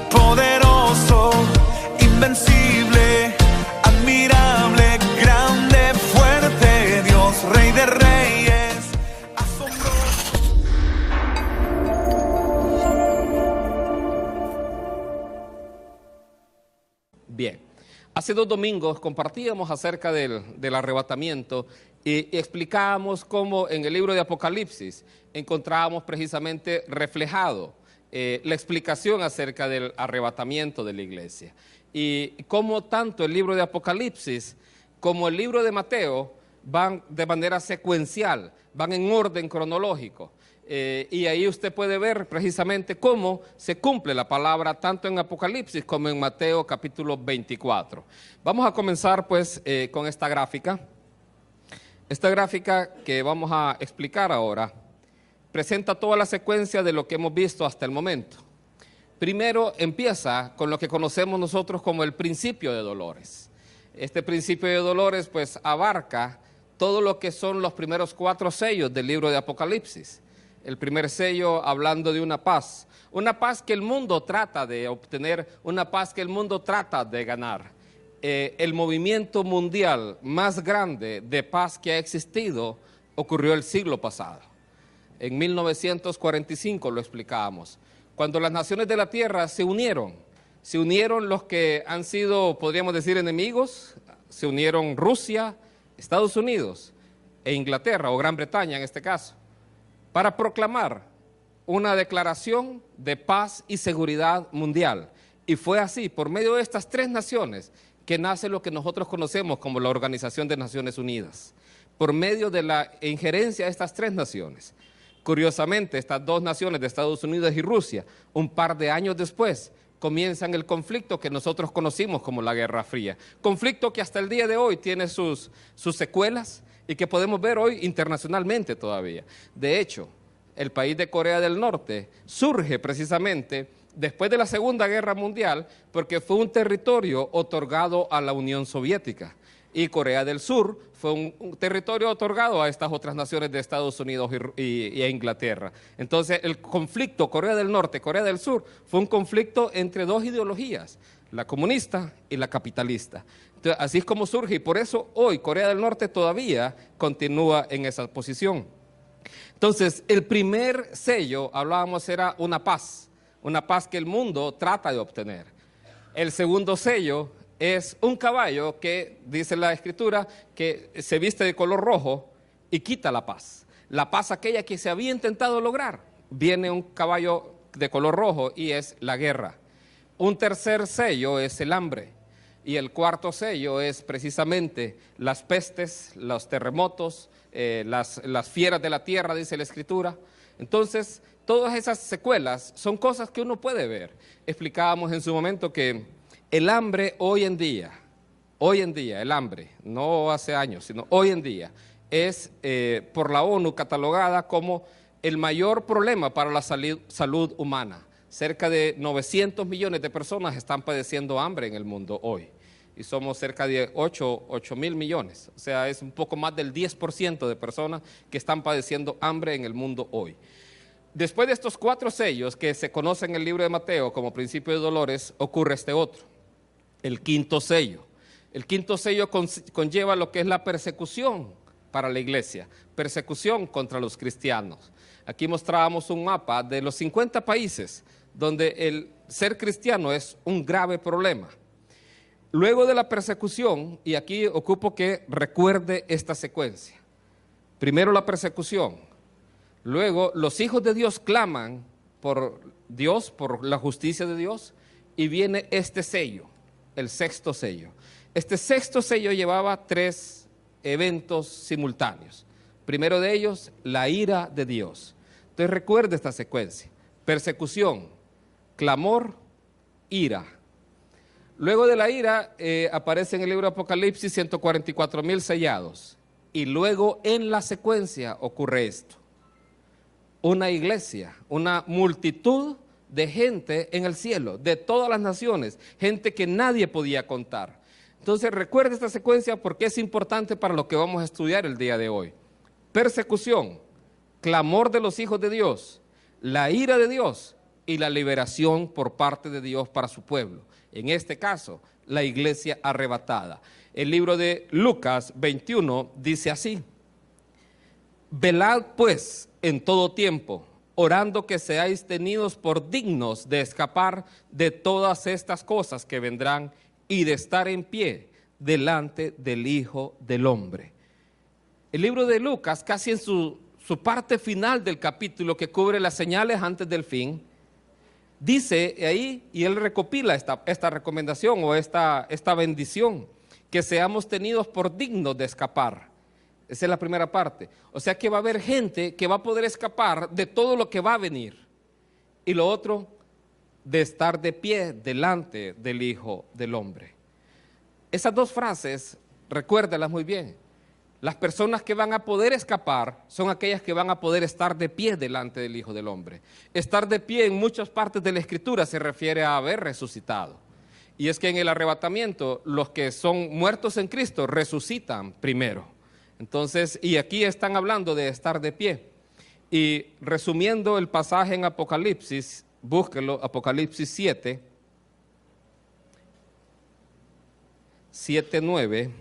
Poderoso, invencible, admirable, grande, fuerte, Dios, Rey de Reyes, asombroso. Bien, hace 2 domingos compartíamos acerca del arrebatamiento y explicábamos cómo en el libro de Apocalipsis encontrábamos precisamente reflejado la explicación acerca del arrebatamiento de la iglesia. Y cómo tanto el libro de Apocalipsis como el libro de Mateo van de manera secuencial, van en orden cronológico. Y ahí usted puede ver precisamente cómo se cumple la palabra tanto en Apocalipsis como en Mateo capítulo 24. Vamos a comenzar pues con esta gráfica. Esta gráfica que vamos a explicar ahora presenta toda la secuencia de lo que hemos visto hasta el momento. Primero empieza con lo que conocemos nosotros como el principio de dolores. Este principio de dolores pues abarca todo lo que son los primeros 4 sellos del libro de Apocalipsis. El primer sello hablando de una paz que el mundo trata de obtener, una paz que el mundo trata de ganar. El movimiento mundial más grande de paz que ha existido ocurrió el siglo pasado. En 1945 lo explicábamos, cuando las naciones de la tierra se unieron los que han sido, podríamos decir, enemigos, se unieron Rusia, Estados Unidos e Inglaterra, o Gran Bretaña en este caso, para proclamar una declaración de paz y seguridad mundial. Y fue así, por medio de estas 3 naciones, que nace lo que nosotros conocemos como la Organización de Naciones Unidas, por medio de la injerencia de estas 3 naciones. Curiosamente, estas 2 naciones de Estados Unidos y Rusia, un par de años después, comienzan el conflicto que nosotros conocimos como la Guerra Fría. Conflicto que hasta el día de hoy tiene sus secuelas y que podemos ver hoy internacionalmente todavía. De hecho, el país de Corea del Norte surge precisamente después de la Segunda Guerra Mundial porque fue un territorio otorgado a la Unión Soviética. Y Corea del Sur fue un territorio otorgado a estas otras naciones de Estados Unidos y a Inglaterra. Entonces, el conflicto Corea del Norte, Corea del Sur, fue un conflicto entre 2 ideologías, la comunista y la capitalista. Entonces, así es como surge, y por eso hoy Corea del Norte todavía continúa en esa posición. Entonces, el primer sello, hablábamos, era una paz que el mundo trata de obtener. El segundo sello es un caballo que, dice la Escritura, que se viste de color rojo y quita la paz. La paz aquella que se había intentado lograr. Viene un caballo de color rojo y es la guerra. Un tercer sello es el hambre. Y el cuarto sello es precisamente las pestes, los terremotos, las fieras de la tierra, dice la Escritura. Entonces, todas esas secuelas son cosas que uno puede ver. Explicábamos en su momento que el hambre hoy en día, el hambre, no hace años, sino hoy en día, es por la ONU catalogada como el mayor problema para la salud humana. Cerca de 900 millones de personas están padeciendo hambre en el mundo hoy. Y somos cerca de 8 mil millones. O sea, es un poco más del 10% de personas que están padeciendo hambre en el mundo hoy. Después de estos 4 sellos que se conocen en el libro de Mateo como principio de dolores, ocurre este otro. El quinto sello. El quinto sello conlleva lo que es la persecución para la iglesia, persecución contra los cristianos. Aquí mostrábamos un mapa de los 50 países donde el ser cristiano es un grave problema. Luego de la persecución, y aquí ocupo que recuerde esta secuencia. Primero la persecución, luego los hijos de Dios claman por Dios, por la justicia de Dios, y viene este sello. El sexto sello. Este sexto sello llevaba 3 eventos simultáneos. Primero de ellos, la ira de Dios. Entonces recuerde esta secuencia. Persecución, clamor, ira. Luego de la ira aparece en el libro de Apocalipsis 144,000 sellados. Y luego en la secuencia ocurre esto. Una iglesia, una multitud de gente en el cielo, de todas las naciones, gente que nadie podía contar. Entonces recuerde esta secuencia porque es importante para lo que vamos a estudiar el día de hoy. Persecución, clamor de los hijos de Dios, la ira de Dios y la liberación por parte de Dios para su pueblo. En este caso, la iglesia arrebatada. El libro de Lucas 21 dice así: velad pues en todo tiempo, orando que seáis tenidos por dignos de escapar de todas estas cosas que vendrán y de estar en pie delante del Hijo del Hombre. El libro de Lucas, casi en su parte final del capítulo que cubre las señales antes del fin, dice ahí, y él recopila esta recomendación o esta bendición, que seamos tenidos por dignos de escapar. Esa es la primera parte. O sea que va a haber gente que va a poder escapar de todo lo que va a venir. Y lo otro, de estar de pie delante del Hijo del Hombre. Esas dos frases, recuérdalas muy bien. Las personas que van a poder escapar son aquellas que van a poder estar de pie delante del Hijo del Hombre. Estar de pie en muchas partes de la Escritura se refiere a haber resucitado. Y es que en el arrebatamiento los que son muertos en Cristo resucitan primero. Entonces, y aquí están hablando de estar de pie. Y resumiendo el pasaje en Apocalipsis, búsquelo, Apocalipsis 7, 9,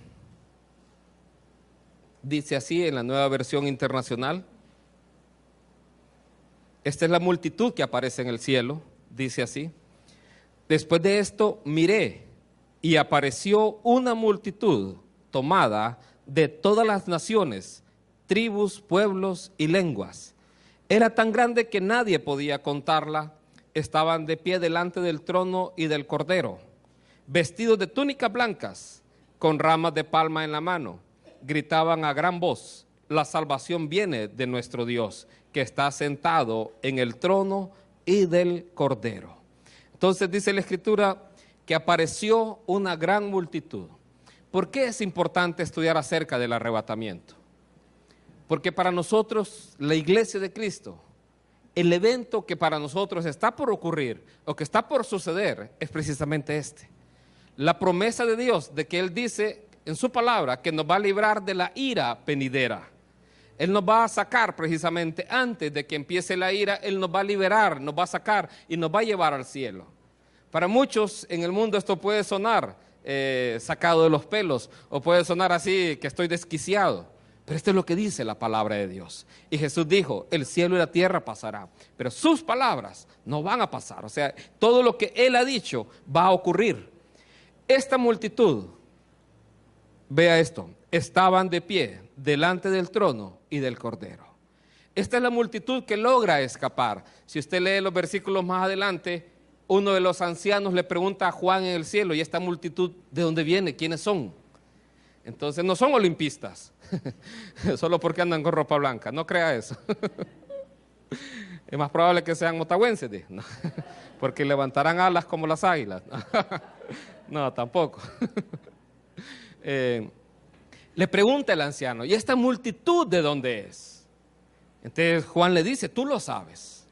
dice así en la Nueva Versión Internacional. Esta es la multitud que aparece en el cielo, dice así: después de esto miré y apareció una multitud tomada de todas las naciones, tribus, pueblos y lenguas. Era tan grande que nadie podía contarla. Estaban de pie delante del trono y del Cordero, vestidos de túnicas blancas, con ramas de palma en la mano. Gritaban a gran voz: la salvación viene de nuestro Dios, que está sentado en el trono y del Cordero. Entonces dice la Escritura que apareció una gran multitud. ¿Por qué es importante estudiar acerca del arrebatamiento? Porque para nosotros, la iglesia de Cristo, el evento que para nosotros está por ocurrir o que está por suceder es precisamente este. La promesa de Dios de que Él dice en su palabra que nos va a librar de la ira venidera. Él nos va a sacar precisamente antes de que empiece la ira. Él nos va a liberar, nos va a sacar y nos va a llevar al cielo. Para muchos en el mundo esto puede sonar sacado de los pelos o puede sonar así que estoy desquiciado. Pero esto es lo que dice la palabra de Dios. Y Jesús dijo: el cielo y la tierra pasará, pero sus palabras no van a pasar. O sea, todo lo que Él ha dicho va a ocurrir. Esta multitud, vea esto, estaban de pie delante del trono y del Cordero. Esta es la multitud que logra escapar. Si usted lee los versículos más adelante, uno de los ancianos le pregunta a Juan en el cielo: ¿y esta multitud de dónde viene? ¿Quiénes son? Entonces no son olimpistas, solo porque andan con ropa blanca, no crea eso. Es más probable que sean motagüenses, ¿no? Porque levantarán alas como las águilas. No, tampoco. Le pregunta el anciano: ¿y esta multitud de dónde es? Entonces Juan le dice: tú lo sabes.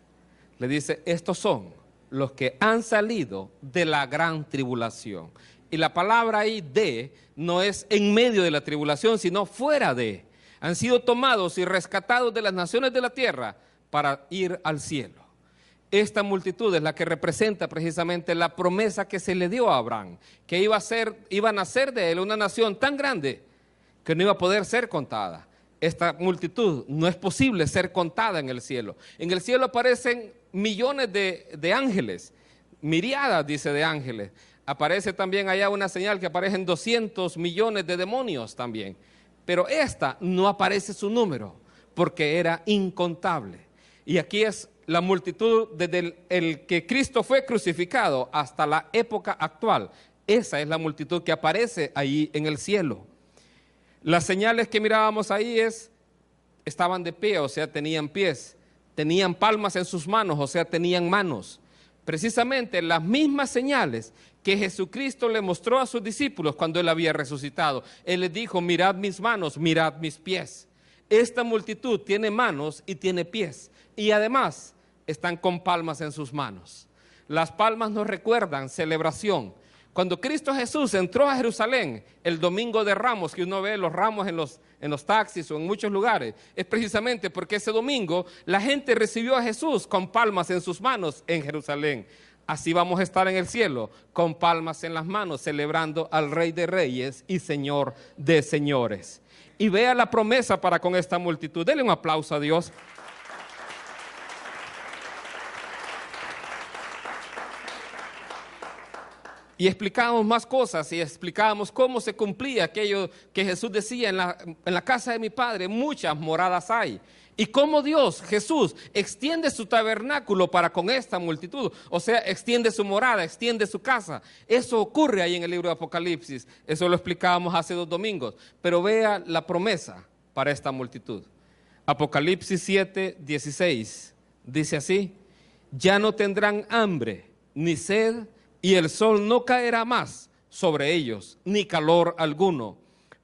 Le dice: estos son los que han salido de la gran tribulación. Y la palabra ahí de no es en medio de la tribulación, sino fuera de. Han sido tomados y rescatados de las naciones de la tierra para ir al cielo. Esta multitud es la que representa precisamente la promesa que se le dio a Abraham, que iba a nacer de él una nación tan grande que no iba a poder ser contada. Esta multitud no es posible ser contada en el cielo. En el cielo aparecen millones de ángeles, miriadas, dice, de ángeles. Aparece también allá una señal que aparecen 200 millones de demonios también. Pero esta no aparece su número porque era incontable. Y aquí es la multitud desde el que Cristo fue crucificado hasta la época actual. Esa es la multitud que aparece ahí en el cielo. Las señales que mirábamos ahí estaban de pie, o sea, tenían pies. Tenían palmas en sus manos, o sea, tenían manos. Precisamente las mismas señales que Jesucristo le mostró a sus discípulos cuando Él había resucitado. Él les dijo: mirad mis manos, mirad mis pies. Esta multitud tiene manos y tiene pies. Y además están con palmas en sus manos. Las palmas nos recuerdan celebración. Cuando Cristo Jesús entró a Jerusalén el domingo de Ramos, que uno ve los ramos en los taxis o en muchos lugares, es precisamente porque ese domingo la gente recibió a Jesús con palmas en sus manos en Jerusalén. Así vamos a estar en el cielo, con palmas en las manos, celebrando al Rey de Reyes y Señor de Señores. Y vea la promesa para con esta multitud. Denle un aplauso a Dios. Y explicábamos más cosas y explicábamos cómo se cumplía aquello que Jesús decía: en la casa de mi Padre muchas moradas hay. Y cómo Dios, Jesús, extiende su tabernáculo para con esta multitud. O sea, extiende su morada, extiende su casa. Eso ocurre ahí en el libro de Apocalipsis. Eso lo explicábamos hace 2 domingos. Pero vea la promesa para esta multitud. Apocalipsis 7:16 dice así: ya no tendrán hambre ni sed, y el sol no caerá más sobre ellos, ni calor alguno,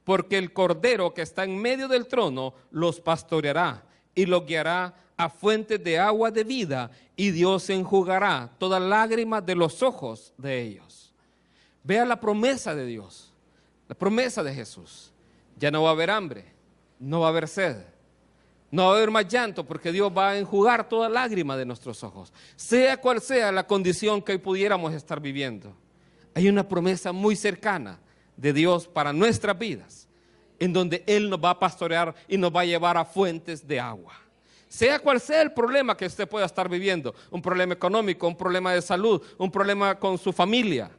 porque el Cordero que está en medio del trono los pastoreará y los guiará a fuentes de agua de vida, y Dios enjugará toda lágrima de los ojos de ellos. Vea la promesa de Dios, la promesa de Jesús. Ya no va a haber hambre, no va a haber sed, no va a haber más llanto, porque Dios va a enjugar toda lágrima de nuestros ojos, sea cual sea la condición que hoy pudiéramos estar viviendo. Hay una promesa muy cercana de Dios para nuestras vidas, en donde Él nos va a pastorear y nos va a llevar a fuentes de agua. Sea cual sea el problema que usted pueda estar viviendo, un problema económico, un problema de salud, un problema con su familia,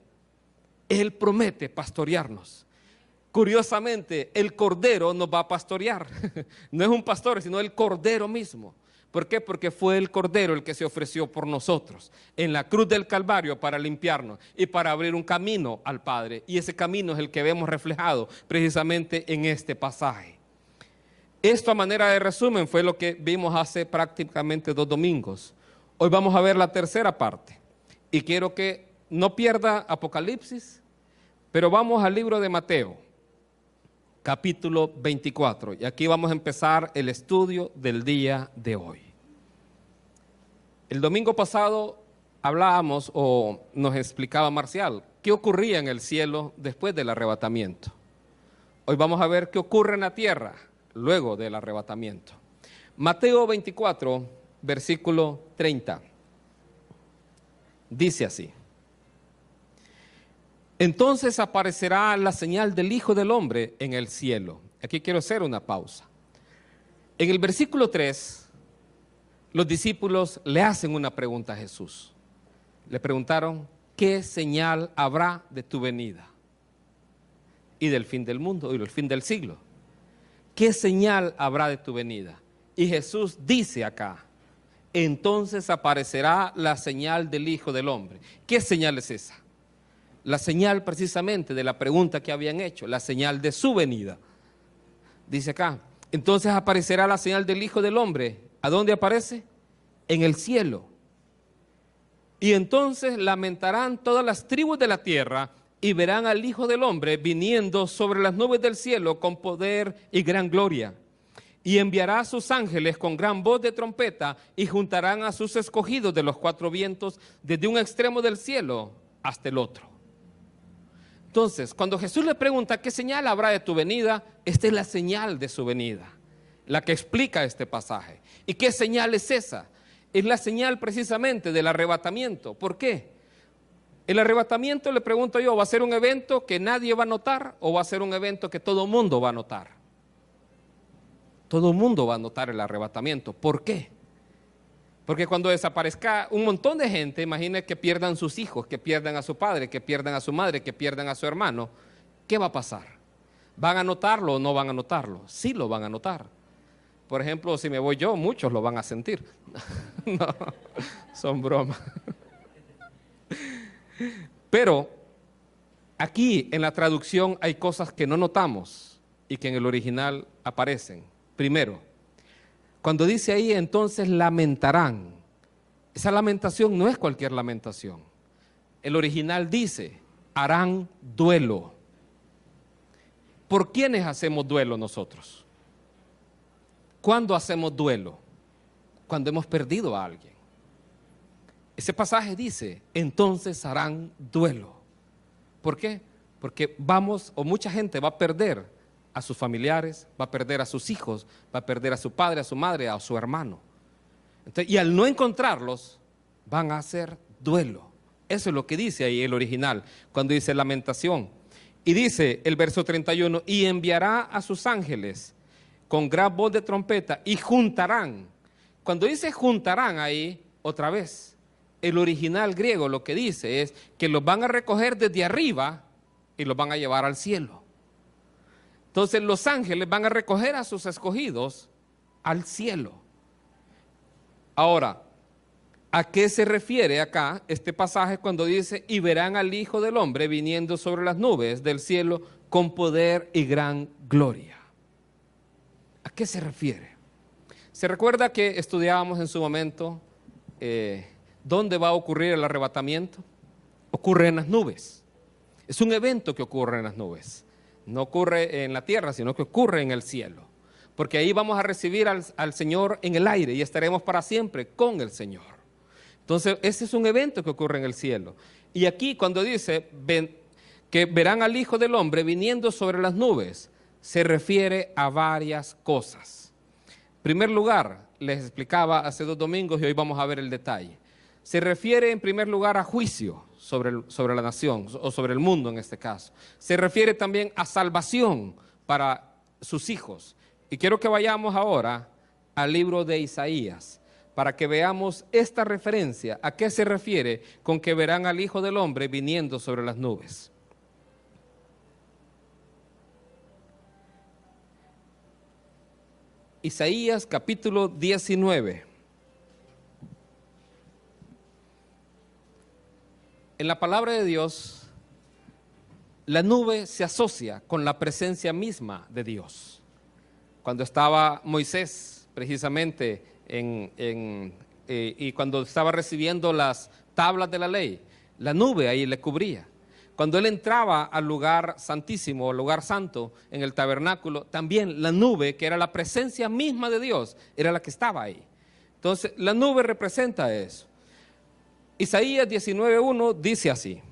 Él promete pastorearnos. Curiosamente, el Cordero nos va a pastorear. No es un pastor, sino el Cordero mismo. ¿Por qué? Porque fue el Cordero el que se ofreció por nosotros en la cruz del Calvario para limpiarnos y para abrir un camino al Padre. Y ese camino es el que vemos reflejado precisamente en este pasaje. Esto, a manera de resumen, fue lo que vimos hace prácticamente 2 domingos. Hoy vamos a ver la tercera parte. Y quiero que no pierda Apocalipsis, pero vamos al libro de Mateo, capítulo 24, y aquí vamos a empezar el estudio del día de hoy. El domingo pasado hablábamos, o nos explicaba Marcial, qué ocurría en el cielo después del arrebatamiento. Hoy vamos a ver qué ocurre en la tierra luego del arrebatamiento. Mateo 24, versículo 30, dice así: entonces aparecerá la señal del Hijo del Hombre en el cielo. Aquí quiero hacer una pausa. En el versículo 3, los discípulos le hacen una pregunta a Jesús. Le preguntaron: ¿qué señal habrá de tu venida y del fin del mundo y del fin del siglo? ¿Qué señal habrá de tu venida? Y Jesús dice acá: entonces aparecerá la señal del Hijo del Hombre. ¿Qué señal es esa? La señal precisamente de la pregunta que habían hecho, la señal de su venida. Dice acá: entonces aparecerá la señal del Hijo del Hombre. ¿A dónde aparece? En el cielo. Y entonces lamentarán todas las tribus de la tierra y verán al Hijo del Hombre viniendo sobre las nubes del cielo con poder y gran gloria. Y enviará a sus ángeles con gran voz de trompeta y juntarán a sus escogidos de los 4 vientos desde un extremo del cielo hasta el otro. Entonces, cuando Jesús le pregunta qué señal habrá de tu venida, esta es la señal de su venida, la que explica este pasaje. ¿Y qué señal es esa? Es la señal precisamente del arrebatamiento. ¿Por qué? El arrebatamiento, le pregunto yo, ¿va a ser un evento que nadie va a notar o va a ser un evento que todo el mundo va a notar? Todo el mundo va a notar el arrebatamiento. ¿Por qué? Porque cuando desaparezca un montón de gente, imagine que pierdan sus hijos, que pierdan a su padre, que pierdan a su madre, que pierdan a su hermano. ¿Qué va a pasar? ¿Van a notarlo o no van a notarlo? Sí lo van a notar. Por ejemplo, si me voy yo, muchos lo van a sentir. No, son bromas. Pero aquí en la traducción hay cosas que no notamos y que en el original aparecen. Primero, cuando dice ahí, entonces lamentarán. Esa lamentación no es cualquier lamentación. El original dice, harán duelo. ¿Por quiénes hacemos duelo nosotros? ¿Cuándo hacemos duelo? Cuando hemos perdido a alguien. Ese pasaje dice, entonces harán duelo. ¿Por qué? Porque mucha gente va a perder a sus familiares, va a perder a sus hijos, va a perder a su padre, a su madre, a su hermano. Entonces, y al no encontrarlos, van a hacer duelo. Eso es lo que dice ahí el original, cuando dice lamentación. Y dice el verso 31, y enviará a sus ángeles con gran voz de trompeta y juntarán. Cuando dice juntarán ahí, otra vez, el original griego lo que dice es que los van a recoger desde arriba y los van a llevar al cielo. Entonces los ángeles van a recoger a sus escogidos al cielo. Ahora, ¿a qué se refiere acá este pasaje cuando dice, y verán al Hijo del Hombre viniendo sobre las nubes del cielo con poder y gran gloria? ¿A qué se refiere? ¿Se recuerda que estudiábamos en su momento dónde va a ocurrir el arrebatamiento? Ocurre en las nubes. Es un evento que ocurre en las nubes. No ocurre en la tierra, sino que ocurre en el cielo. Porque ahí vamos a recibir al Señor en el aire y estaremos para siempre con el Señor. Entonces, ese es un evento que ocurre en el cielo. Y aquí cuando dice que verán al Hijo del Hombre viniendo sobre las nubes, se refiere a varias cosas. En primer lugar, les explicaba hace 2 domingos y hoy vamos a ver el detalle. Se refiere en primer lugar a juicio sobre la nación o sobre el mundo en este caso. Se refiere también a salvación para sus hijos. Y quiero que vayamos ahora al libro de Isaías, para que veamos esta referencia, a qué se refiere con que verán al Hijo del Hombre viniendo sobre las nubes. Isaías capítulo 19. En la palabra de Dios, la nube se asocia con la presencia misma de Dios. Cuando estaba Moisés precisamente y cuando estaba recibiendo las tablas de la ley, la nube ahí le cubría. Cuando él entraba al lugar santísimo, al lugar santo, en el tabernáculo, también la nube, que era la presencia misma de Dios, era la que estaba ahí. Entonces, la nube representa eso. Isaías 19:1 dice así: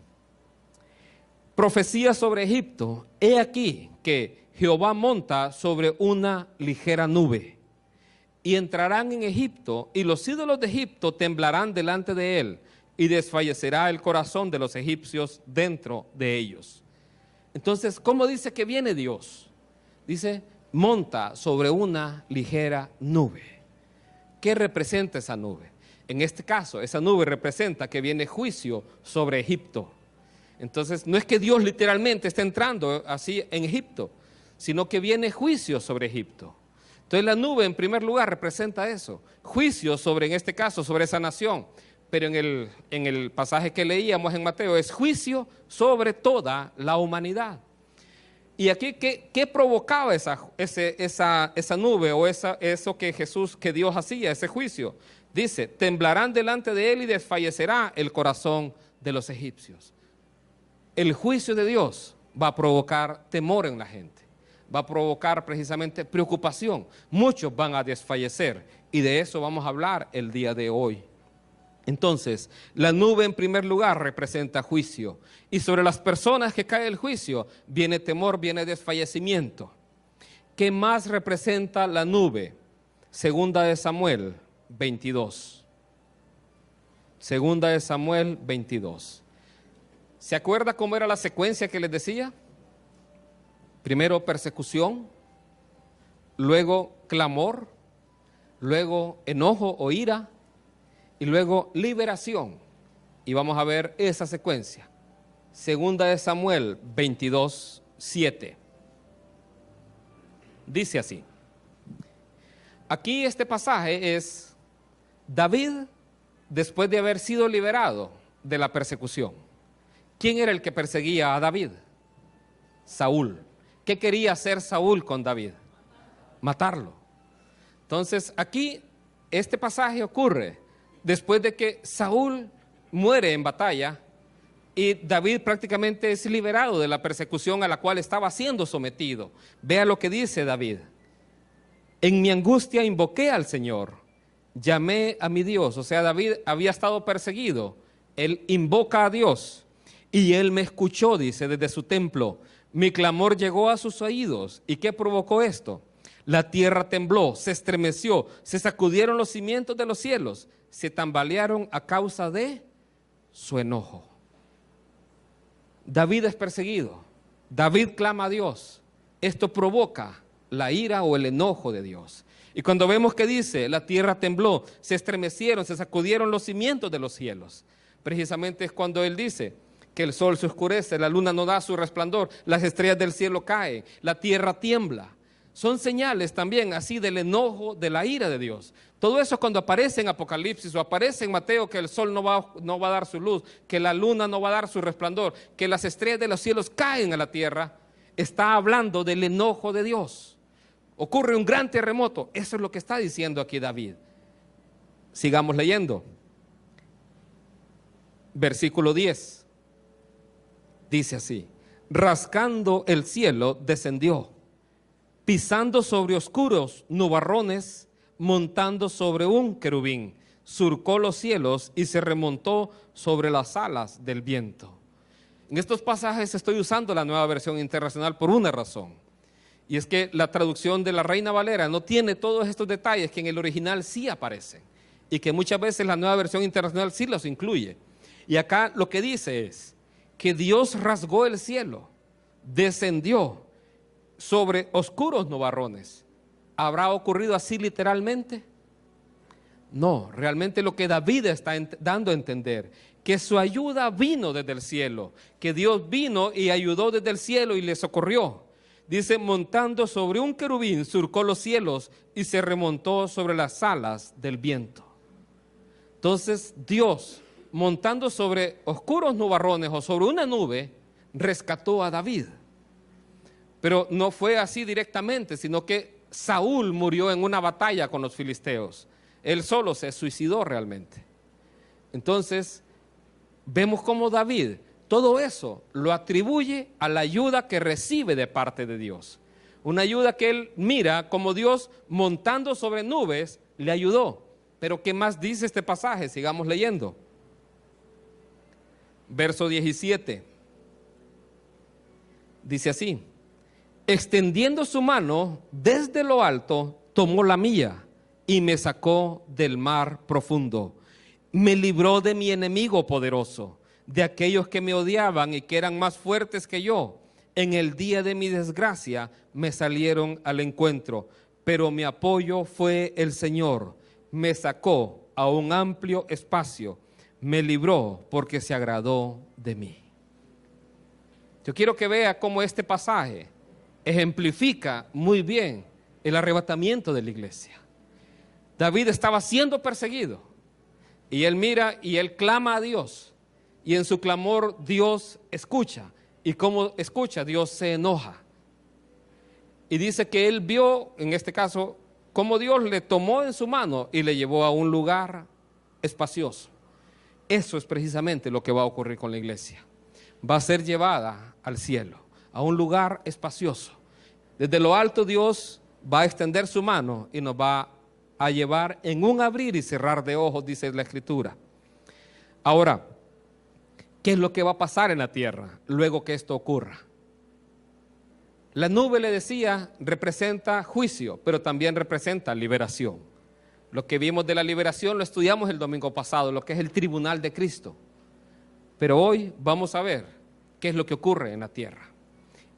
profecía sobre Egipto, he aquí que Jehová monta sobre una ligera nube. Y entrarán en Egipto, y los ídolos de Egipto temblarán delante de él, y desfallecerá el corazón de los egipcios dentro de ellos. Entonces, ¿cómo dice que viene Dios? Dice, monta sobre una ligera nube. ¿Qué representa esa nube? En este caso, esa nube representa que viene juicio sobre Egipto. Entonces, no es que Dios literalmente esté entrando así en Egipto, sino que viene juicio sobre Egipto. Entonces la nube en primer lugar representa eso, juicio sobre, en este caso, sobre esa nación. Pero en el pasaje que leíamos en Mateo es juicio sobre toda la humanidad. Y aquí, ¿qué provocaba esa nube o eso que Dios hacía, ese juicio? Dice, temblarán delante de él y desfallecerá el corazón de los egipcios. El juicio de Dios va a provocar temor en la gente. Va a provocar precisamente preocupación. Muchos van a desfallecer y de eso vamos a hablar el día de hoy. Entonces, la nube en primer lugar representa juicio y sobre las personas que cae el juicio viene temor, viene desfallecimiento. ¿Qué más representa la nube? Segunda de Samuel 22. Segunda de Samuel 22. ¿Se acuerda cómo era la secuencia que les decía? Primero persecución, luego clamor, luego enojo o ira y luego liberación. Y vamos a ver esa secuencia. Segunda de Samuel 22:7. Dice así. Aquí este pasaje es David después de haber sido liberado de la persecución. ¿Quién era el que perseguía a David? Saúl. ¿Qué quería hacer Saúl con David? Matarlo. Entonces aquí este pasaje ocurre después de que Saúl muere en batalla y David prácticamente es liberado de la persecución a la cual estaba siendo sometido. Vea lo que dice David. En mi angustia invoqué al Señor, llamé a mi Dios. O sea, David había estado perseguido, él invoca a Dios Y él me escuchó, dice, desde su templo. Mi clamor llegó a sus oídos. ¿Y qué provocó esto? La tierra tembló, se estremeció, se sacudieron los cimientos de los cielos, se tambalearon a causa de su enojo. David es perseguido. David clama a Dios. Esto provoca la ira o el enojo de Dios. Y cuando vemos que dice, la tierra tembló, se estremecieron, se sacudieron los cimientos de los cielos, precisamente es cuando él dice que el sol se oscurece, la luna no da su resplandor, las estrellas del cielo caen, la tierra tiembla. Son señales también así del enojo, de la ira de Dios. Todo eso cuando aparece en Apocalipsis o aparece en Mateo, que el sol no va a dar su luz, que la luna no va a dar su resplandor, que las estrellas de los cielos caen a la tierra, está hablando del enojo de Dios. Ocurre un gran terremoto. Eso es lo que está diciendo aquí David. Sigamos leyendo. Versículo 10. Dice así: rascando el cielo descendió, pisando sobre oscuros nubarrones, montando sobre un querubín, surcó los cielos y se remontó sobre las alas del viento. En estos pasajes estoy usando la Nueva Versión Internacional por una razón, y es que la traducción de la Reina Valera no tiene todos estos detalles que en el original sí aparecen, y que muchas veces la Nueva Versión Internacional sí los incluye. Y acá lo que dice es que Dios rasgó el cielo, descendió sobre oscuros nubarrones. ¿Habrá ocurrido así literalmente? No, realmente lo que David está dando a entender, que su ayuda vino desde el cielo, que Dios vino y ayudó desde el cielo y le socorrió. Dice, montando sobre un querubín, surcó los cielos y se remontó sobre las alas del viento. Entonces Dios, montando sobre oscuros nubarrones o sobre una nube, rescató a David. Pero no fue así directamente, sino que Saúl murió en una batalla con los filisteos. Él solo se suicidó realmente. Entonces, vemos cómo David, todo eso lo atribuye a la ayuda que recibe de parte de Dios. Una ayuda que él mira como Dios montando sobre nubes le ayudó. Pero ¿qué más dice este pasaje? Sigamos leyendo. Verso 17. Dice así: extendiendo su mano desde lo alto, tomó la mía y me sacó del mar profundo. Me libró de mi enemigo poderoso, de aquellos que me odiaban y que eran más fuertes que yo. En el día de mi desgracia me salieron al encuentro, pero mi apoyo fue el Señor. Me sacó a un amplio espacio, me libró porque se agradó de mí. Yo quiero que vea cómo este pasaje ejemplifica muy bien el arrebatamiento de la iglesia. David estaba siendo perseguido y él mira y él clama a Dios, y en su clamor Dios escucha, y como escucha Dios se enoja, y dice que él vio, en este caso, cómo Dios le tomó en su mano y le llevó a un lugar espacioso. Eso es precisamente lo que va a ocurrir con la iglesia. Va a ser llevada al cielo, a un lugar espacioso. Desde lo alto Dios va a extender su mano y nos va a llevar en un abrir y cerrar de ojos, dice la Escritura. Ahora, ¿qué es lo que va a pasar en la tierra luego que esto ocurra? La nube, le decía, representa juicio, pero también representa liberación. Lo que vimos de la liberación lo estudiamos el domingo pasado, lo que es el tribunal de Cristo. Pero hoy vamos a ver qué es lo que ocurre en la tierra.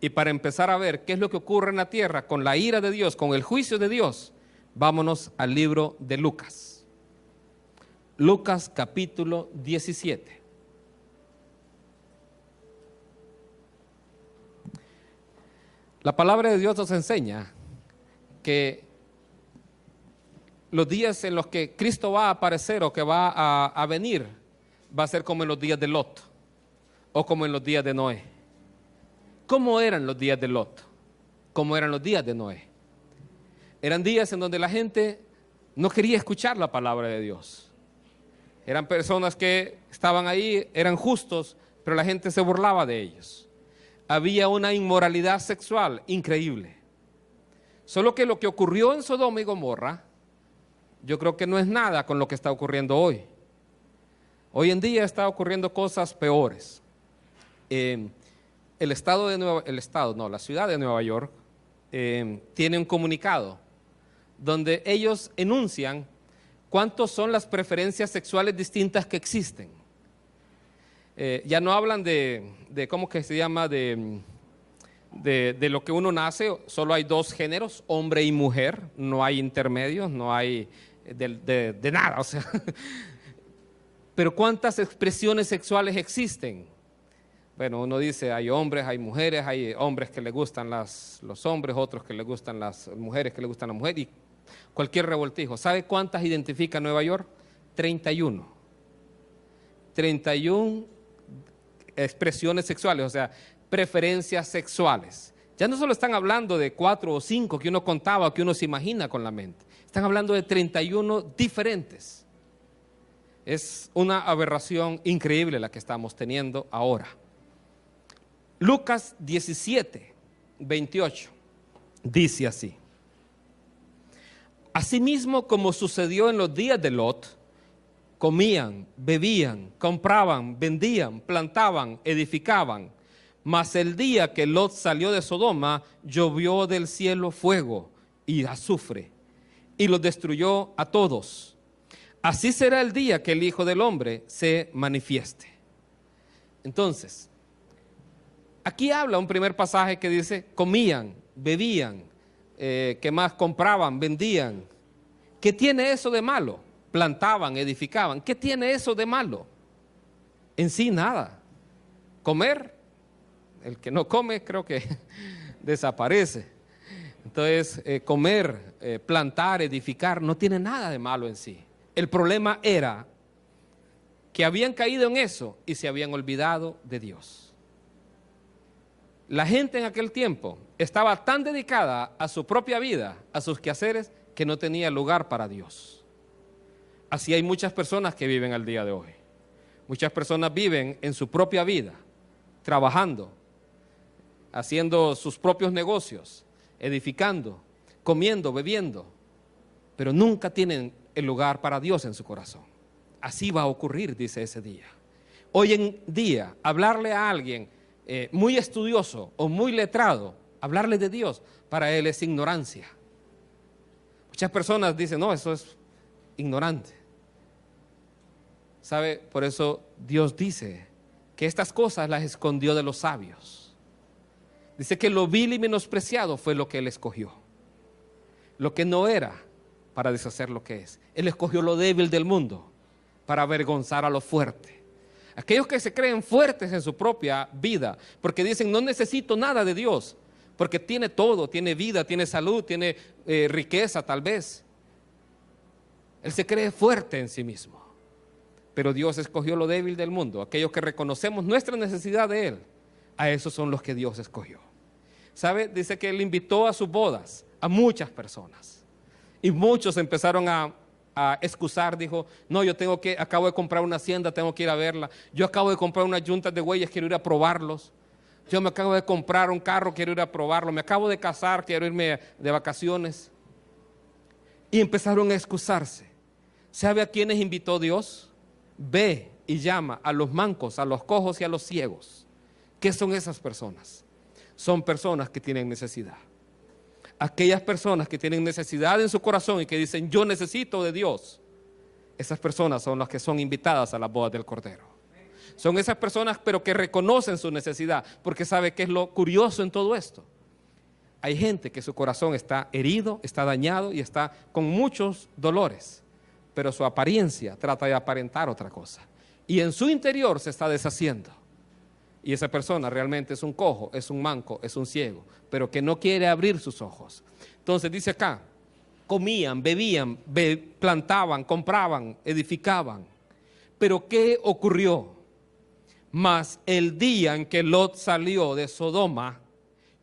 Y para empezar a ver qué es lo que ocurre en la tierra con la ira de Dios, con el juicio de Dios, vámonos al libro de Lucas. Lucas capítulo 17. La palabra de Dios nos enseña que los días en los que Cristo va a aparecer o que va a venir, va a ser como en los días de Lot o como en los días de Noé. ¿Cómo eran los días de Lot? ¿Cómo eran los días de Noé? Eran días en donde la gente no quería escuchar la palabra de Dios. Eran personas que estaban ahí, eran justos, pero la gente se burlaba de ellos. Había una inmoralidad sexual increíble. Solo que lo que ocurrió en Sodoma y Gomorra, yo creo que no es nada con lo que está ocurriendo hoy. Hoy en día está ocurriendo cosas peores. la ciudad de Nueva York tiene un comunicado donde ellos enuncian cuántas son las preferencias sexuales distintas que existen. Ya no hablan de ¿cómo que se llama? De lo que uno nace. Solo hay dos géneros, hombre y mujer, no hay intermedios, no hay de nada, o sea. Pero ¿cuántas expresiones sexuales existen? Bueno, uno dice, hay hombres, hay mujeres, hay hombres que le gustan los hombres, otros que le gustan las mujeres, que le gustan las mujeres, y cualquier revoltijo. ¿Sabe cuántas identifica Nueva York? 31. 31 expresiones sexuales, o sea, preferencias sexuales. Ya no solo están hablando de 4 o 5 que uno contaba, que uno se imagina con la mente. Están hablando de 31 diferentes. Es una aberración increíble la que estamos teniendo ahora. Lucas 17, 28, dice así: asimismo como sucedió en los días de Lot, comían, bebían, compraban, vendían, plantaban, edificaban. Mas el día que Lot salió de Sodoma, llovió del cielo fuego y azufre, y los destruyó a todos. Así será el día que el Hijo del Hombre se manifieste. Entonces, aquí habla un primer pasaje que dice, comían, bebían, ¿qué más? Compraban, vendían. ¿Qué tiene eso de malo? Plantaban, edificaban. ¿Qué tiene eso de malo? En sí nada. Comer, el que no come creo que desaparece. Entonces, comer, plantar, edificar, no tiene nada de malo en sí. El problema era que habían caído en eso y se habían olvidado de Dios. La gente en aquel tiempo estaba tan dedicada a su propia vida, a sus quehaceres, que no tenía lugar para Dios. Así hay muchas personas que viven al día de hoy. Muchas personas viven en su propia vida, trabajando, haciendo sus propios negocios, edificando, comiendo, bebiendo, pero nunca tienen el lugar para Dios en su corazón. Así va a ocurrir, dice ese día. Hoy en día, hablarle a alguien muy estudioso o muy letrado, hablarle de Dios, para él es ignorancia. Muchas personas dicen, no, eso es ignorante. ¿Sabe? Por eso Dios dice que estas cosas las escondió de los sabios. Dice que lo vil y menospreciado fue lo que Él escogió. Lo que no era, para deshacer lo que es. Él escogió lo débil del mundo para avergonzar a lo fuerte. Aquellos que se creen fuertes en su propia vida, porque dicen, no necesito nada de Dios, porque tiene todo, tiene vida, tiene salud, tiene riqueza tal vez. Él se cree fuerte en sí mismo. Pero Dios escogió lo débil del mundo. Aquellos que reconocemos nuestra necesidad de Él, a esos son los que Dios escogió. ¿Sabe? Dice que Él invitó a sus bodas a muchas personas. Y muchos empezaron a excusar, dijo, no, acabo de comprar una hacienda, tengo que ir a verla. Yo acabo de comprar unas yuntas de bueyes, quiero ir a probarlos. Yo me acabo de comprar un carro, quiero ir a probarlo. Me acabo de casar, quiero irme de vacaciones. Y empezaron a excusarse. ¿Sabe a quiénes invitó Dios? Ve y llama a los mancos, a los cojos y a los ciegos. ¿Qué son esas personas? Son personas que tienen necesidad. Aquellas personas que tienen necesidad en su corazón y que dicen, yo necesito de Dios. Esas personas son las que son invitadas a las bodas del Cordero. Son esas personas, pero que reconocen su necesidad, porque sabe qué es lo curioso en todo esto. Hay gente que su corazón está herido, está dañado y está con muchos dolores, pero su apariencia trata de aparentar otra cosa. Y en su interior se está deshaciendo. Y esa persona realmente es un cojo, es un manco, es un ciego, pero que no quiere abrir sus ojos. Entonces dice acá, comían, bebían, plantaban, compraban, edificaban. Pero ¿qué ocurrió? Mas el día en que Lot salió de Sodoma,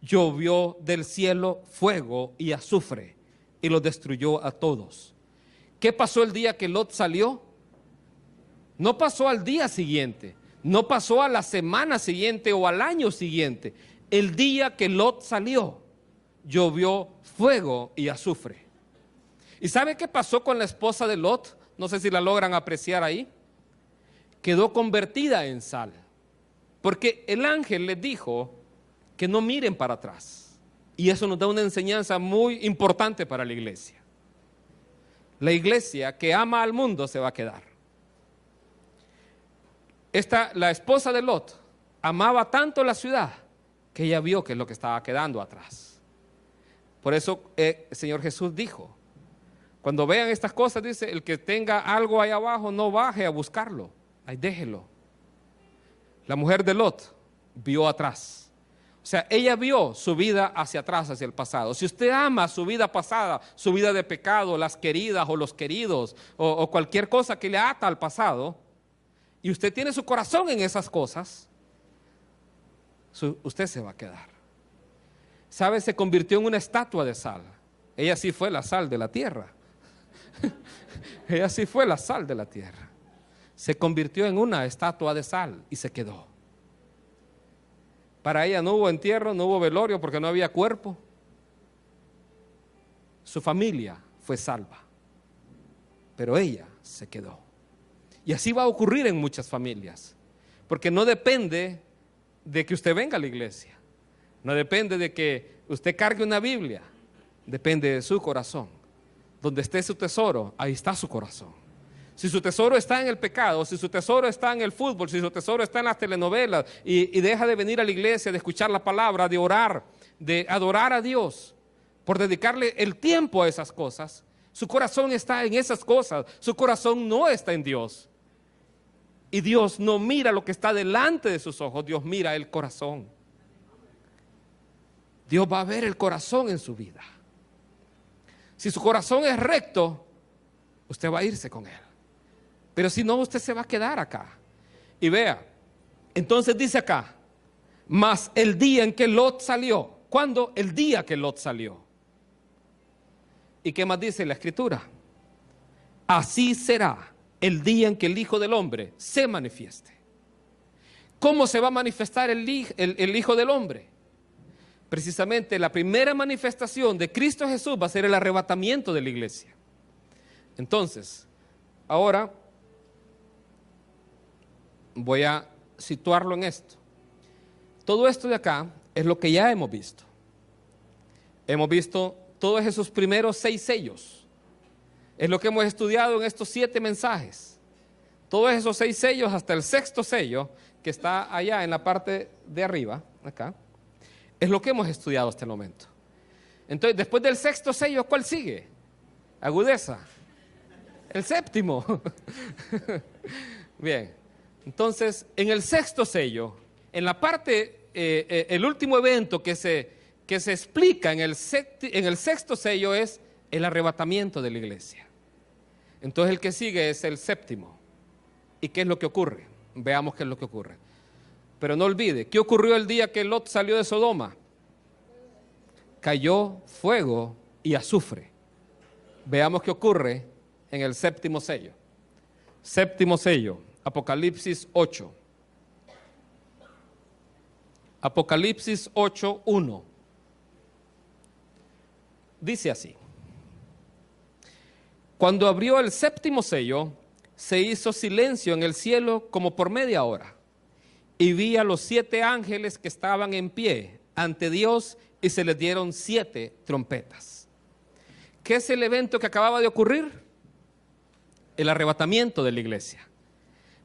llovió del cielo fuego y azufre y los destruyó a todos. ¿Qué pasó el día que Lot salió? No pasó al día siguiente. No pasó a la semana siguiente o al año siguiente. El día que Lot salió, llovió fuego y azufre. ¿Y sabe qué pasó con la esposa de Lot? No sé si la logran apreciar ahí. Quedó convertida en sal. Porque el ángel les dijo que no miren para atrás. Y eso nos da una enseñanza muy importante para la iglesia. La iglesia que ama al mundo se va a quedar. La esposa de Lot amaba tanto la ciudad que ella vio que es lo que estaba quedando atrás. Por eso el Señor Jesús dijo, cuando vean estas cosas, dice, el que tenga algo ahí abajo no baje a buscarlo, ahí déjelo. La mujer de Lot vio atrás. O sea, ella vio su vida hacia atrás, hacia el pasado. Si usted ama su vida pasada, su vida de pecado, las queridas o los queridos, o cualquier cosa que le ata al pasado, y usted tiene su corazón en esas cosas, usted se va a quedar. ¿Sabe? Se convirtió en una estatua de sal. Ella sí fue la sal de la tierra. Ella sí fue la sal de la tierra. Se convirtió en una estatua de sal y se quedó. Para ella no hubo entierro, no hubo velorio porque no había cuerpo. Su familia fue salva, pero ella se quedó. Y así va a ocurrir en muchas familias, porque no depende de que usted venga a la iglesia, no depende de que usted cargue una Biblia, depende de su corazón. Donde esté su tesoro, ahí está su corazón. Si su tesoro está en el pecado, si su tesoro está en el fútbol, si su tesoro está en las telenovelas y deja de venir a la iglesia, de escuchar la palabra, de orar, de adorar a Dios, por dedicarle el tiempo a esas cosas, su corazón está en esas cosas, su corazón no está en Dios. Y Dios no mira lo que está delante de sus ojos, Dios mira el corazón. Dios va a ver el corazón en su vida. Si su corazón es recto, usted va a irse con él. Pero si no, usted se va a quedar acá. Y vea, entonces dice acá, mas el día en que Lot salió. ¿Cuándo? El día que Lot salió. ¿Y qué más dice la Escritura? Así será el día en que el Hijo del Hombre se manifieste. ¿Cómo se va a manifestar el Hijo del Hombre? Precisamente la primera manifestación de Cristo Jesús va a ser el arrebatamiento de la iglesia. Entonces, ahora voy a situarlo en esto. Todo esto de acá es lo que ya hemos visto. Hemos visto todos esos primeros 6 sellos. Es lo que hemos estudiado en estos 7 mensajes. Todos esos 6 sellos hasta el 6º sello, que está allá en la parte de arriba, acá, es lo que hemos estudiado hasta el momento. Entonces, después del 6º sello, ¿cuál sigue? Agudeza. El 7º. Bien. Entonces, en el 6º sello, en la parte, el último evento que se explica en el 6º sello es el arrebatamiento de la iglesia. Entonces, el que sigue es el 7º. ¿Y qué es lo que ocurre? Veamos qué es lo que ocurre. Pero no olvide, ¿qué ocurrió el día que Lot salió de Sodoma? Cayó fuego y azufre. Veamos qué ocurre en el 7º sello. 7º sello, Apocalipsis 8. Apocalipsis 8:1. Dice así. Cuando abrió el 7º sello, se hizo silencio en el cielo como por media hora. Y vi a los 7 ángeles que estaban en pie ante Dios y se les dieron 7 trompetas. ¿Qué es el evento que acababa de ocurrir? El arrebatamiento de la iglesia.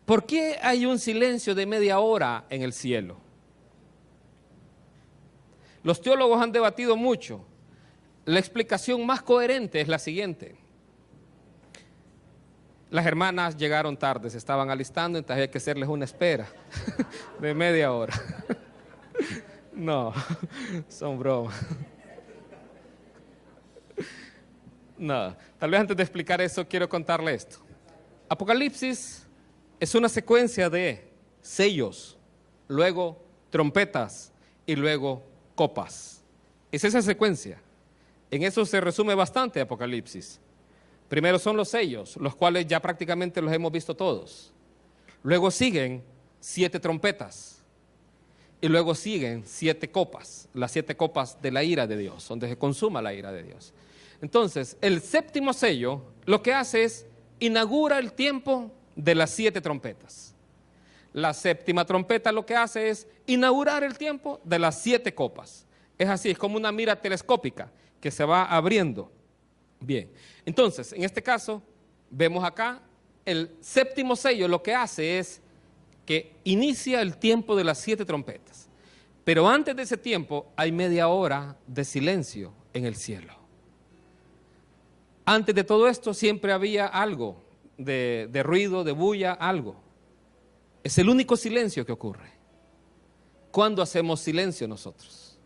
¿Por qué hay un silencio de media hora en el cielo? Los teólogos han debatido mucho. La explicación más coherente es la siguiente. Las hermanas llegaron tarde, se estaban alistando, entonces hay que hacerles una espera de media hora. No, son bromas. No, tal vez antes de explicar eso quiero contarle esto. Apocalipsis es una secuencia de sellos, luego trompetas y luego copas. Es esa secuencia. En eso se resume bastante Apocalipsis. Primero son los sellos, los cuales ya prácticamente los hemos visto todos. Luego siguen 7 trompetas. Y luego siguen 7 copas, las 7 copas de la ira de Dios, donde se consuma la ira de Dios. Entonces, el 7º sello lo que hace es inaugura el tiempo de las 7 trompetas. La séptima trompeta lo que hace es inaugurar el tiempo de las 7 copas. Es así, es como una mira telescópica que se va abriendo. Bien, entonces, en este caso, vemos acá, el séptimo sello lo que hace es que inicia el tiempo de las 7 trompetas. Pero antes de ese tiempo hay media hora de silencio en el cielo. Antes de todo esto siempre había algo de ruido, de bulla, algo. Es el único silencio que ocurre. ¿Cuándo hacemos silencio nosotros?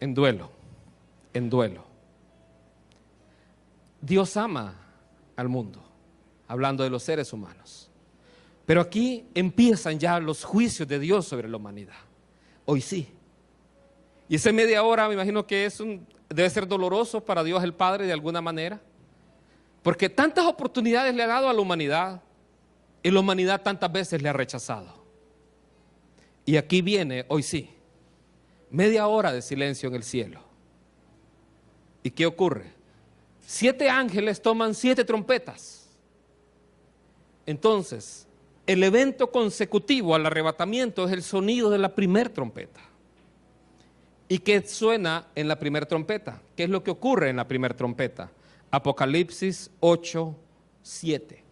En duelo, en duelo. Dios ama al mundo, hablando de los seres humanos. Pero aquí empiezan ya los juicios de Dios sobre la humanidad. Hoy sí. Y esa media hora me imagino que debe ser doloroso para Dios el Padre de alguna manera. Porque tantas oportunidades le ha dado a la humanidad y la humanidad tantas veces le ha rechazado. Y aquí viene, hoy sí, media hora de silencio en el cielo. ¿Y qué ocurre? 7 ángeles toman 7 trompetas. Entonces, el evento consecutivo al arrebatamiento es el sonido de la primera trompeta. ¿Y qué suena en la primera trompeta? ¿Qué es lo que ocurre en la primera trompeta? Apocalipsis 8:7.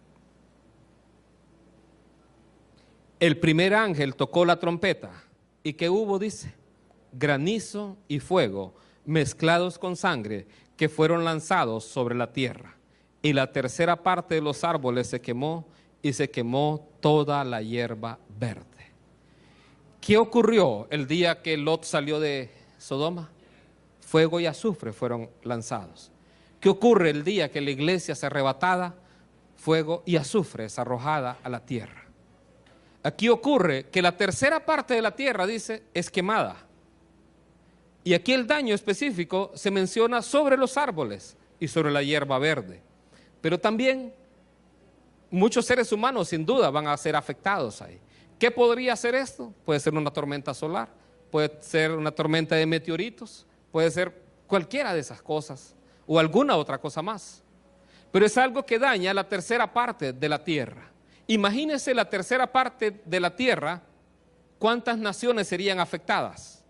El primer ángel tocó la trompeta. ¿Y qué hubo? Dice, granizo y fuego mezclados con sangre que fueron lanzados sobre la tierra. Y la tercera parte de los árboles se quemó y se quemó toda la hierba verde. ¿Qué ocurrió el día que Lot salió de Sodoma? Fuego y azufre fueron lanzados. ¿Qué ocurre el día que la iglesia es arrebatada? Fuego y azufre es arrojada a la tierra. Aquí ocurre que la tercera parte de la tierra, dice, es quemada. Y aquí el daño específico se menciona sobre los árboles y sobre la hierba verde. Pero también muchos seres humanos sin duda van a ser afectados ahí. ¿Qué podría ser esto? Puede ser una tormenta solar, puede ser una tormenta de meteoritos, puede ser cualquiera de esas cosas o alguna otra cosa más. Pero es algo que daña la tercera parte de la tierra. Imagínense la tercera parte de la tierra, ¿cuántas naciones serían afectadas?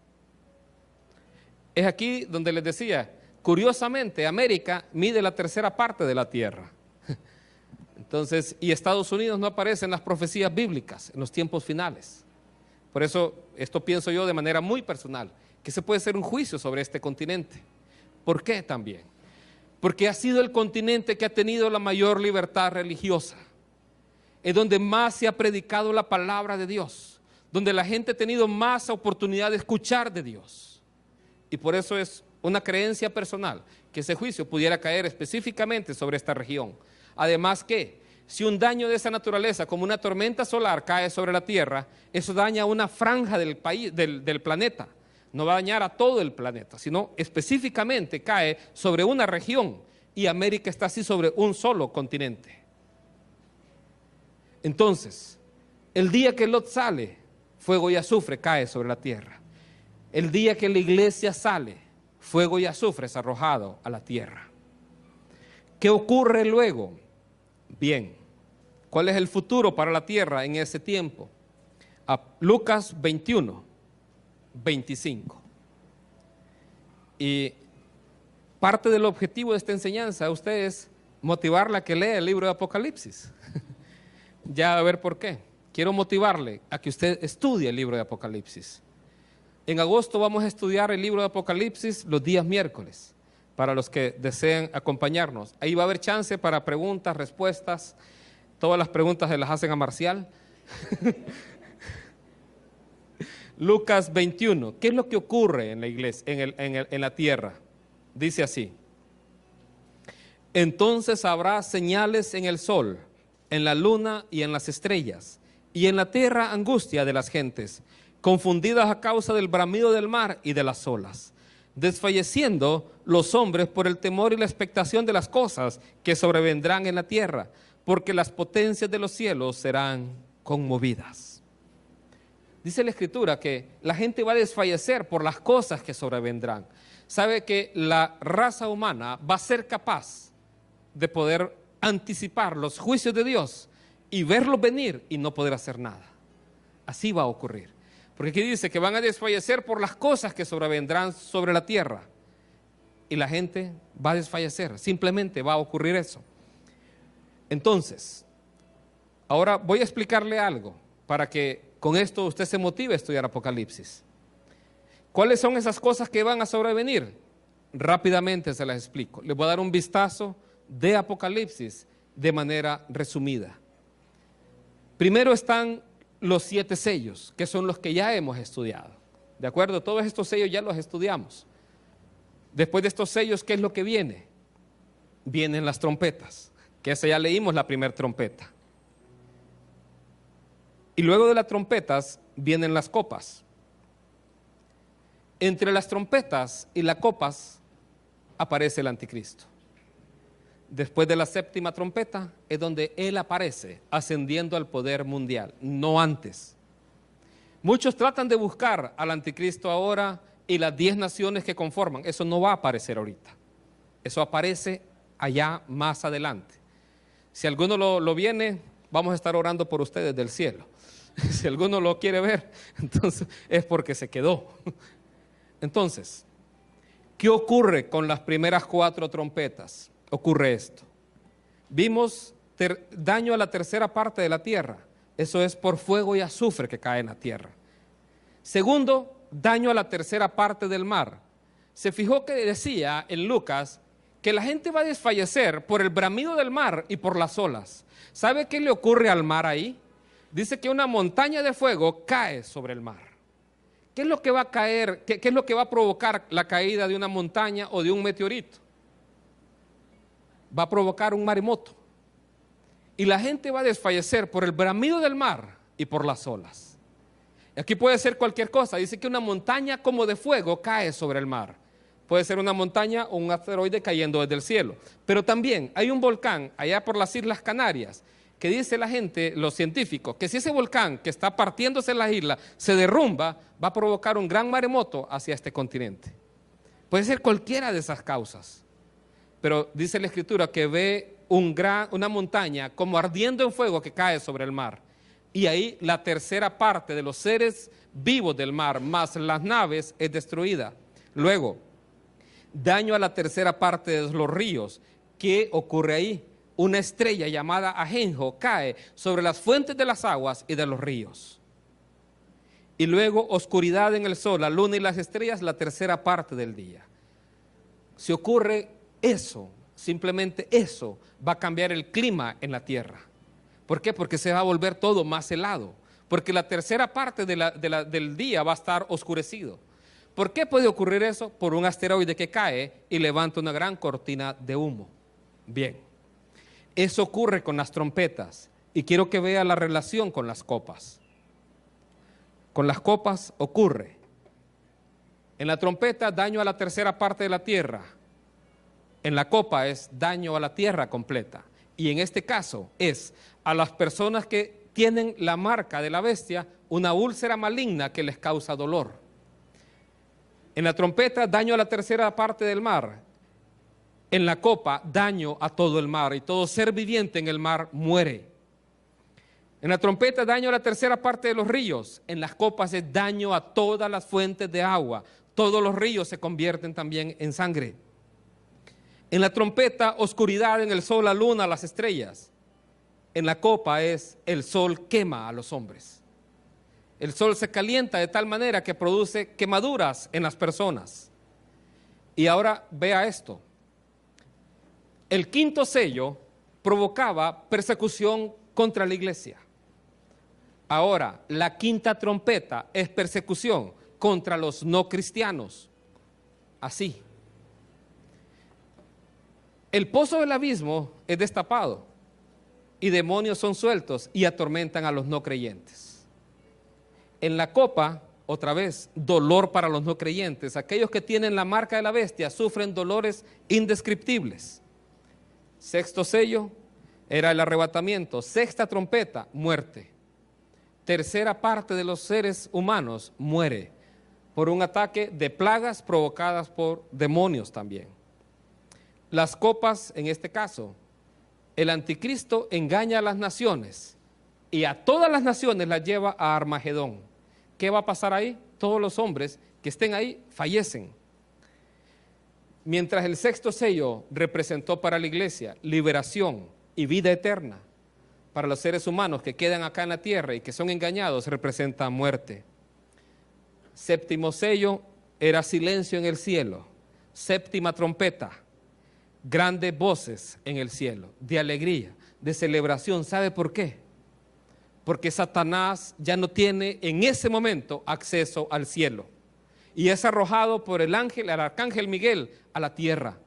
Es aquí donde les decía, curiosamente, América mide la tercera parte de la tierra. Entonces, y Estados Unidos no aparece en las profecías bíblicas, en los tiempos finales. Por eso, esto pienso yo de manera muy personal, que se puede hacer un juicio sobre este continente. ¿Por qué también? Porque ha sido el continente que ha tenido la mayor libertad religiosa. Es donde más se ha predicado la palabra de Dios, donde la gente ha tenido más oportunidad de escuchar de Dios. Y por eso es una creencia personal que ese juicio pudiera caer específicamente sobre esta región. Además que, si un daño de esa naturaleza, como una tormenta solar, cae sobre la Tierra, eso daña a una franja del país, del planeta. No va a dañar a todo el planeta, sino específicamente cae sobre una región, y América está así sobre un solo continente. Entonces, el día que Lot sale, fuego y azufre cae sobre la tierra. El día que la iglesia sale, fuego y azufre es arrojado a la tierra. ¿Qué ocurre luego? Bien, ¿cuál es el futuro para la tierra en ese tiempo? Lucas 21:25. Y parte del objetivo de esta enseñanza a usted es motivarla a que lea el libro de Apocalipsis. Ya a ver por qué. Quiero motivarle a que usted estudie el libro de Apocalipsis. En agosto vamos a estudiar el libro de Apocalipsis los días miércoles, para los que deseen acompañarnos. Ahí va a haber chance para preguntas, respuestas. Todas las preguntas se las hacen a Marcial. Lucas 21. ¿Qué es lo que ocurre en la iglesia, en la tierra? Dice así: entonces habrá señales en el sol, en la luna y en las estrellas, y en la tierra angustia de las gentes, confundidas a causa del bramido del mar y de las olas, desfalleciendo los hombres por el temor y la expectación de las cosas que sobrevendrán en la tierra, porque las potencias de los cielos serán conmovidas. Dice la Escritura que la gente va a desfallecer por las cosas que sobrevendrán. Sabe que la raza humana va a ser capaz de poder anticipar los juicios de Dios y verlos venir y no poder hacer nada. Así va a ocurrir. Porque aquí dice que van a desfallecer por las cosas que sobrevendrán sobre la tierra. Y la gente va a desfallecer, simplemente va a ocurrir eso. Entonces, ahora voy a explicarle algo para que con esto usted se motive a estudiar Apocalipsis. ¿Cuáles son esas cosas que van a sobrevenir? Rápidamente se las explico. Les voy a dar un vistazo de Apocalipsis de manera resumida. Primero están los 7 sellos, que son los que ya hemos estudiado. ¿De acuerdo? Todos estos sellos ya los estudiamos. Después de estos sellos, ¿qué es lo que viene? Vienen las trompetas, que esa ya leímos la primera trompeta. Y luego de las trompetas vienen las copas. Entre las trompetas y las copas aparece el anticristo. Después de la 7ª trompeta es donde él aparece ascendiendo al poder mundial, no antes. Muchos tratan de buscar al anticristo ahora y las 10 naciones que conforman. Eso no va a aparecer ahorita. Eso aparece allá más adelante. Si alguno lo viene, vamos a estar orando por ustedes del cielo. Si alguno lo quiere ver, entonces es porque se quedó. Entonces, ¿qué ocurre con las primeras 4 trompetas? Ocurre esto. Vimos daño a la tercera parte de la tierra. Eso es por fuego y azufre que cae en la tierra. Segundo, daño a la tercera parte del mar. Se fijó que decía en Lucas que la gente va a desfallecer por el bramido del mar y por las olas. ¿Sabe qué le ocurre al mar ahí? Dice que una montaña de fuego cae sobre el mar. ¿Qué es lo que va a caer? ¿Qué es lo que va a provocar la caída de una montaña o de un meteorito? Va a provocar un maremoto. Y la gente va a desfallecer por el bramido del mar y por las olas. Aquí puede ser cualquier cosa. Dice que una montaña como de fuego cae sobre el mar. Puede ser una montaña o un asteroide cayendo desde el cielo. Pero también hay un volcán allá por las Islas Canarias que dice la gente, los científicos, que si ese volcán que está partiéndose en las islas se derrumba, va a provocar un gran maremoto hacia este continente. Puede ser cualquiera de esas causas. Pero dice la Escritura que ve una montaña como ardiendo en fuego que cae sobre el mar. Y ahí la tercera parte de los seres vivos del mar, más las naves, es destruida. Luego, daño a la tercera parte de los ríos. ¿Qué ocurre ahí? Una estrella llamada Ajenjo cae sobre las fuentes de las aguas y de los ríos. Y luego oscuridad en el sol, la luna y las estrellas, la tercera parte del día. Si ocurre eso, simplemente eso, va a cambiar el clima en la tierra. ¿Por qué? Porque se va a volver todo más helado. Porque la tercera parte del día va a estar oscurecido. ¿Por qué puede ocurrir eso? Por un asteroide que cae y levanta una gran cortina de humo. Bien, eso ocurre con las trompetas. Y quiero que vea la relación con las copas. Con las copas ocurre. En la trompeta, daño a la tercera parte de la tierra. En la copa es daño a la tierra completa. Y en este caso es a las personas que tienen la marca de la bestia, una úlcera maligna que les causa dolor. En la trompeta, daño a la tercera parte del mar. En la copa, daño a todo el mar, y todo ser viviente en el mar muere. En la trompeta, daño a la tercera parte de los ríos. En las copas es daño a todas las fuentes de agua. Todos los ríos se convierten también en sangre. En la trompeta, oscuridad en el sol, la luna, las estrellas. En la copa es el sol quema a los hombres. El sol se calienta de tal manera que produce quemaduras en las personas. Y ahora vea esto. El quinto sello provocaba persecución contra la iglesia. Ahora, la quinta trompeta es persecución contra los no cristianos. Así. El pozo del abismo es destapado y demonios son sueltos y atormentan a los no creyentes. En la copa, otra vez, dolor para los no creyentes. Aquellos que tienen la marca de la bestia sufren dolores indescriptibles. Sexto sello era el arrebatamiento. Sexta trompeta, muerte. Tercera parte de los seres humanos muere por un ataque de plagas provocadas por demonios también. Las copas, en este caso, el anticristo engaña a las naciones y a todas las naciones las lleva a Armagedón. ¿Qué va a pasar ahí? Todos los hombres que estén ahí fallecen. Mientras el sexto sello representó para la iglesia liberación y vida eterna, para los seres humanos que quedan acá en la tierra y que son engañados, representa muerte. Séptimo sello era silencio en el cielo. Séptima trompeta, grandes voces en el cielo, de alegría, de celebración. ¿Sabe por qué? Porque Satanás ya no tiene en ese momento acceso al cielo y es arrojado por el arcángel Miguel a la tierra.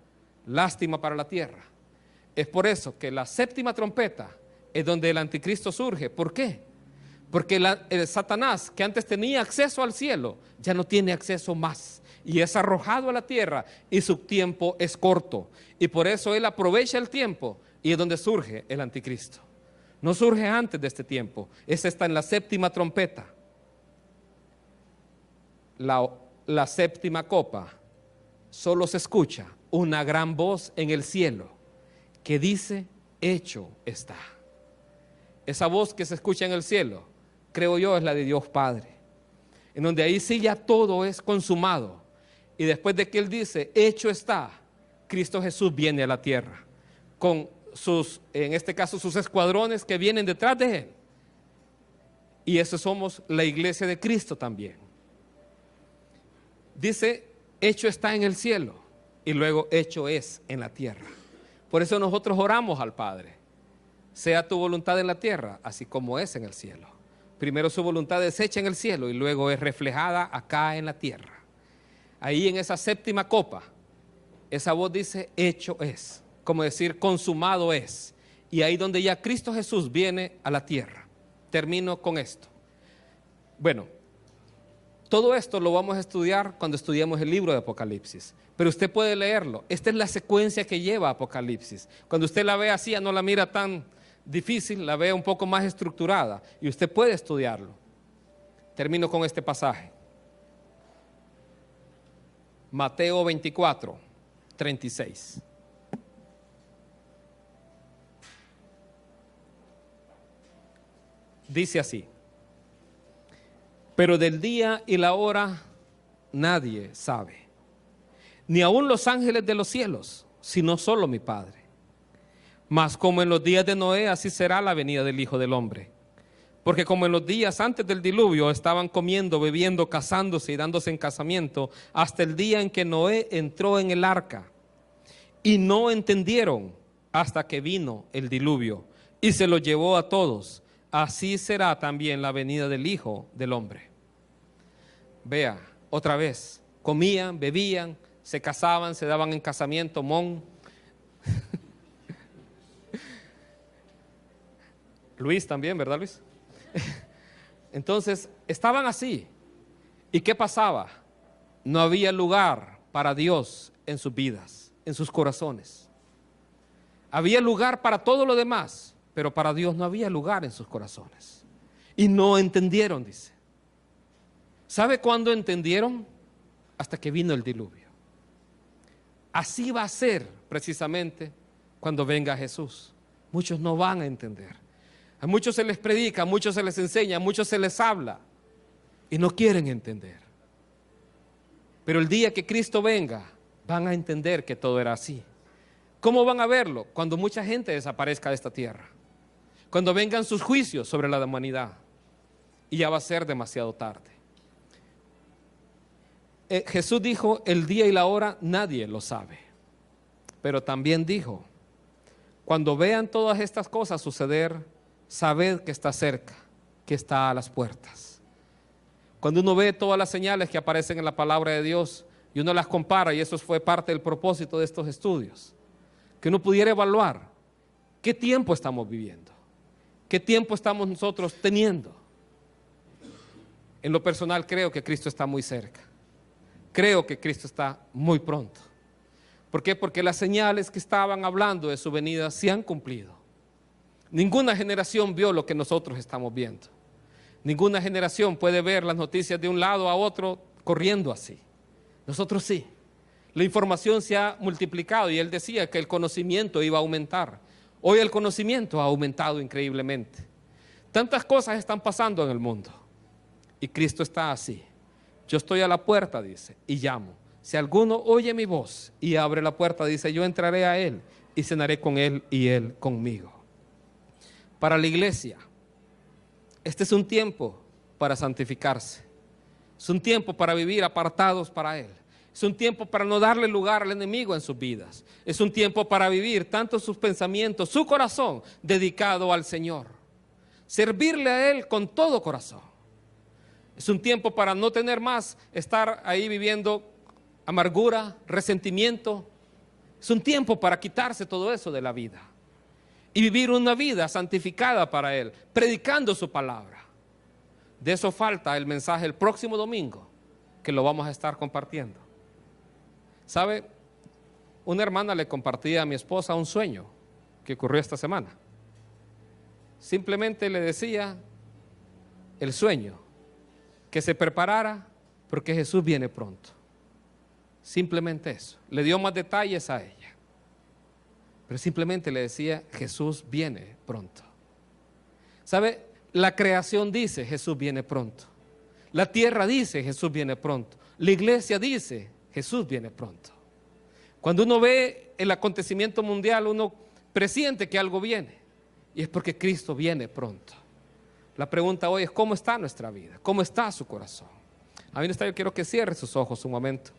Lástima para la tierra. Es por eso que la séptima trompeta es donde el anticristo surge. ¿Por qué? Porque el Satanás, que antes tenía acceso al cielo, ya no tiene acceso más y es arrojado a la tierra y su tiempo es corto. Y por eso él aprovecha el tiempo y es donde surge el anticristo. No surge antes de este tiempo. Esa está en la séptima trompeta. La séptima copa, solo se escucha una gran voz en el cielo que dice, hecho está. Esa voz que se escucha en el cielo, creo yo, es la de Dios Padre, en donde ahí sí ya todo es consumado. Y después de que Él dice, hecho está, Cristo Jesús viene a la tierra con sus, en este caso, sus escuadrones que vienen detrás de Él. Y eso somos la iglesia de Cristo también. Dice, hecho está en el cielo y luego hecho es en la tierra. Por eso nosotros oramos al Padre, sea tu voluntad en la tierra, así como es en el cielo. Primero su voluntad es hecha en el cielo y luego es reflejada acá en la tierra. Ahí en esa séptima copa, esa voz dice, hecho es, como decir, consumado es. Y ahí donde ya Cristo Jesús viene a la tierra. Termino con esto. Bueno, todo esto lo vamos a estudiar cuando estudiemos el libro de Apocalipsis, pero usted puede leerlo. Esta es la secuencia que lleva Apocalipsis. Cuando usted la ve así, ya no la mira tan difícil, la ve un poco más estructurada y usted puede estudiarlo. Termino con este pasaje. Mateo 24, 36. Dice así: pero del día y la hora nadie sabe, ni aun los ángeles de los cielos, sino solo mi Padre. Mas como en los días de Noé, así será la venida del Hijo del Hombre. Porque como en los días antes del diluvio estaban comiendo, bebiendo, casándose y dándose en casamiento, hasta el día en que Noé entró en el arca, y no entendieron hasta que vino el diluvio y se lo llevó a todos. Así será también la venida del Hijo del Hombre. Vea, otra vez, comían, bebían, se casaban, se daban en casamiento, Luis también, ¿verdad, Luis? Entonces, estaban así. ¿Y qué pasaba? No había lugar para Dios en sus vidas, en sus corazones. Había lugar para todo lo demás, pero para Dios no había lugar en sus corazones. Y no entendieron, dice. ¿Sabe cuándo entendieron? Hasta que vino el diluvio. Así va a ser precisamente cuando venga Jesús. Muchos no van a entender. A muchos se les predica, a muchos se les enseña, a muchos se les habla y no quieren entender. Pero el día que Cristo venga, van a entender que todo era así. ¿Cómo van a verlo? Cuando mucha gente desaparezca de esta tierra. Cuando vengan sus juicios sobre la humanidad. Y ya va a ser demasiado tarde. Jesús dijo, el día y la hora nadie lo sabe. Pero también dijo, cuando vean todas estas cosas suceder, sabed que está cerca, que está a las puertas. Cuando uno ve todas las señales que aparecen en la palabra de Dios y uno las compara, y eso fue parte del propósito de estos estudios, que uno pudiera evaluar qué tiempo estamos viviendo, qué tiempo estamos nosotros teniendo. En lo personal creo que Cristo está muy cerca, creo que Cristo está muy pronto. ¿Por qué? Porque las señales que estaban hablando de su venida se han cumplido. Ninguna generación vio lo que nosotros estamos viendo. Ninguna generación puede ver las noticias de un lado a otro corriendo así. Nosotros sí. La información se ha multiplicado y él decía que el conocimiento iba a aumentar. Hoy el conocimiento ha aumentado increíblemente. Tantas cosas están pasando en el mundo. Y Cristo está así. Yo estoy a la puerta, dice, y llamo. Si alguno oye mi voz y abre la puerta, dice, yo entraré a él y cenaré con él y él conmigo. Para la iglesia, este es un tiempo para santificarse. Es un tiempo para vivir apartados para él. Es un tiempo para no darle lugar al enemigo en sus vidas. Es un tiempo para vivir tanto sus pensamientos, su corazón dedicado al Señor. Servirle a él con todo corazón. Es un tiempo para no tener más, estar ahí viviendo amargura, resentimiento. Es un tiempo para quitarse todo eso de la vida y vivir una vida santificada para él, predicando su palabra. De eso falta el mensaje el próximo domingo, que lo vamos a estar compartiendo. ¿Sabe? Una hermana le compartía a mi esposa un sueño que ocurrió esta semana. Simplemente le decía el sueño, que se preparara porque Jesús viene pronto. Simplemente eso. Le dio más detalles a ella, pero simplemente le decía, Jesús viene pronto. ¿Sabe? La creación dice, Jesús viene pronto. La tierra dice, Jesús viene pronto. La iglesia dice, Jesús viene pronto. Cuando uno ve el acontecimiento mundial, uno presiente que algo viene, y es porque Cristo viene pronto. La pregunta hoy es, ¿cómo está nuestra vida? ¿Cómo está su corazón? A mí yo quiero que cierre sus ojos un momento.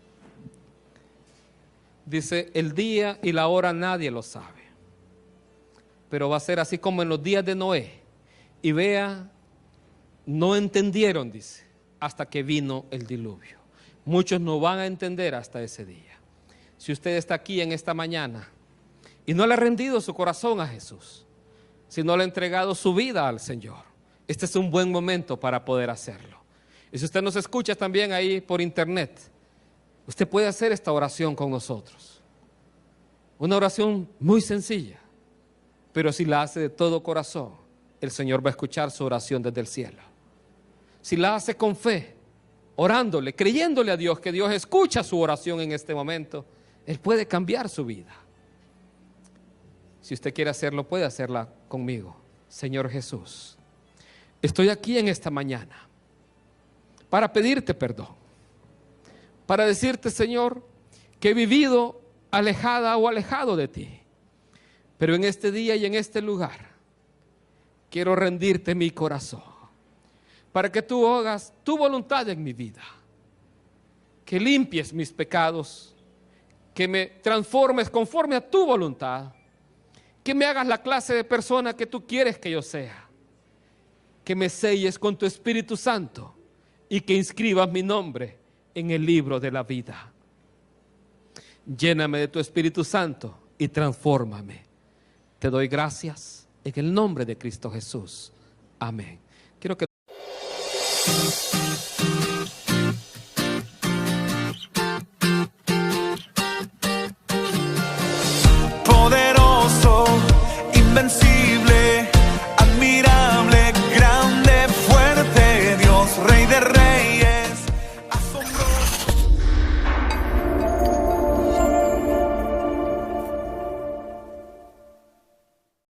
Dice, el día y la hora nadie lo sabe, pero va a ser así como en los días de Noé. Y vea, no entendieron, dice, hasta que vino el diluvio. Muchos no van a entender hasta ese día. Si usted está aquí en esta mañana y no le ha rendido su corazón a Jesús, si no le ha entregado su vida al Señor, este es un buen momento para poder hacerlo. Y si usted nos escucha también ahí por internet, usted puede hacer esta oración con nosotros. Una oración muy sencilla, pero si la hace de todo corazón, el Señor va a escuchar su oración desde el cielo. Si la hace con fe, orándole, creyéndole a Dios, que Dios escucha su oración en este momento, Él puede cambiar su vida. Si usted quiere hacerlo, puede hacerla conmigo. Señor Jesús, estoy aquí en esta mañana para pedirte perdón, para decirte, Señor, que he vivido alejada o alejado de ti, pero en este día y en este lugar quiero rendirte mi corazón para que tú hagas tu voluntad en mi vida, que limpies mis pecados, que me transformes conforme a tu voluntad, que me hagas la clase de persona que tú quieres que yo sea, que me selles con tu Espíritu Santo y que inscribas mi nombre en el libro de la vida. Lléname de tu Espíritu Santo y transfórmame. Te doy gracias en el nombre de Cristo Jesús. Amén. Quiero que